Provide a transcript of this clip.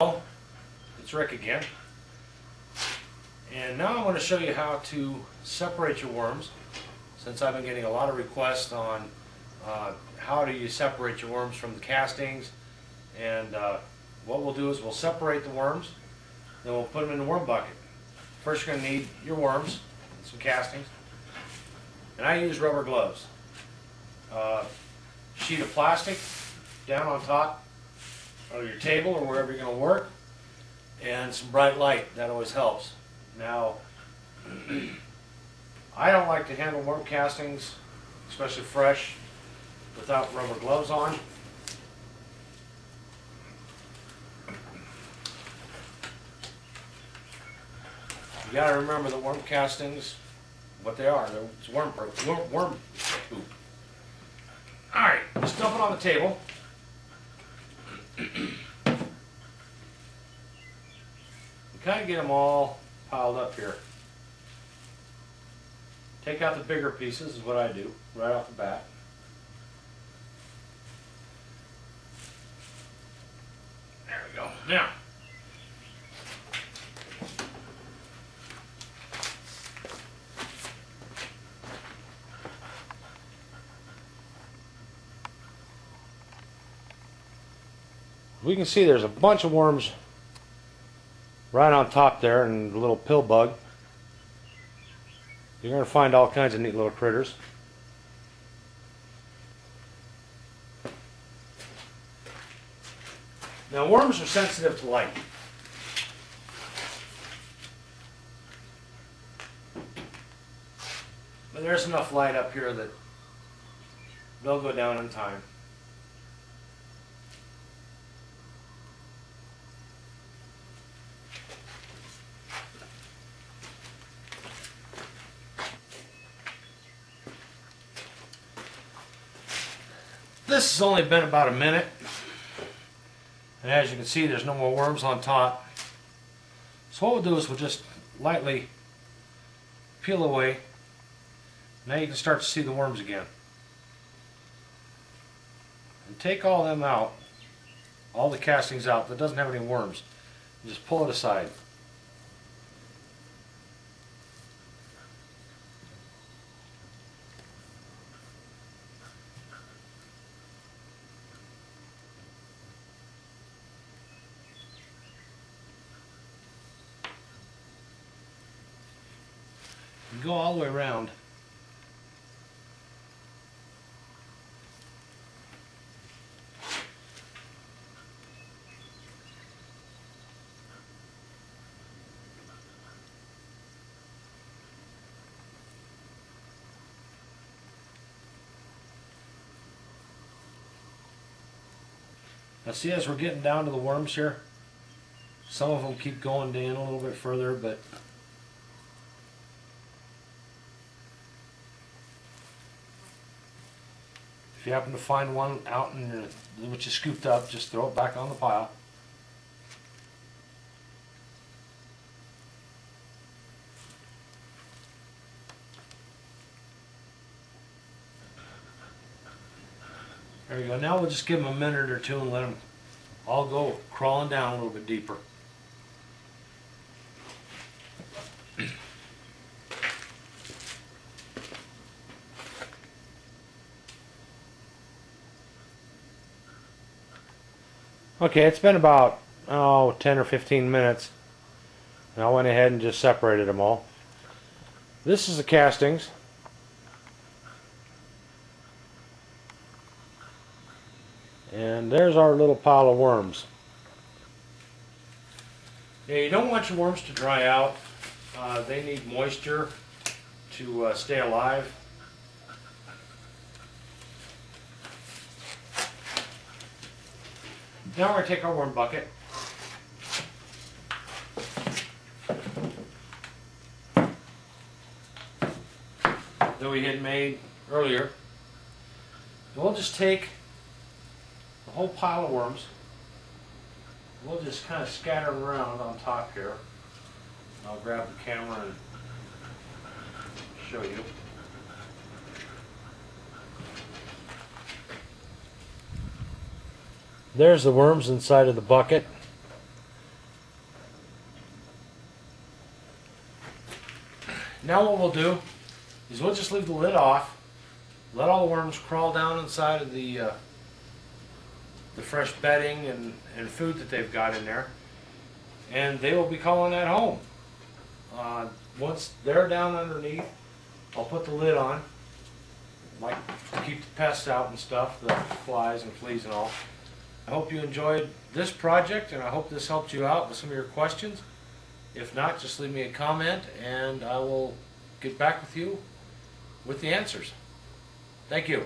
Hello, it's Rick again, and now I want to show you how to separate your worms, since I've been getting a lot of requests on how do you separate your worms from the castings. And what we'll do is we'll separate the worms, then we'll put them in the worm bucket. First you're going to need your worms and some castings, and I use rubber gloves. Sheet of plastic down on top of your table or wherever you're going to work, and some bright light. That always helps. Now, I don't like to handle worm castings, especially fresh, without rubber gloves on. You got to remember the worm castings, what they are. It's worm poop. Alright, just dump it on the table. Kind of get them all piled up here. Take out the bigger pieces is what I do right off the bat. There we go. Now, we can see there's a bunch of worms right on top there, and a little pill bug. You're going to find all kinds of neat little critters. Now, worms are sensitive to light. But there's enough light up here that they'll go down in time. This has only been about a minute, and as you can see, there's no more worms on top. So what we'll do is we'll just lightly peel away. Now you can start to see the worms again. And take all them out, all the castings out that doesn't have any worms, and just pull it aside. You go all the way around. Now see, as we're getting down to the worms here, some of them keep going in a little bit further, but if you happen to find one out in which is scooped up, just throw it back on the pile. There you go. Now we'll just give them a minute or two and let them all go crawling down a little bit deeper. Okay, it's been about 10 or 15 minutes, and I went ahead and just separated them all. This is the castings. And there's our little pile of worms. Yeah, you don't want your worms to dry out. They need moisture to stay alive. Now we're going to take our worm bucket. That we had made earlier. And we'll just take the whole pile of worms. We'll just kind of scatter them around on top here. I'll grab the camera and show you. There's the worms inside of the bucket. Now what we'll do is we'll just leave the lid off, let all the worms crawl down inside of the fresh bedding and food that they've got in there, and they will be calling that home. Once they're down underneath, I'll put the lid on, like to keep the pests out and stuff, the flies and fleas and all. I hope you enjoyed this project, and I hope this helped you out with some of your questions. If not, just leave me a comment and I will get back with you with the answers. Thank you.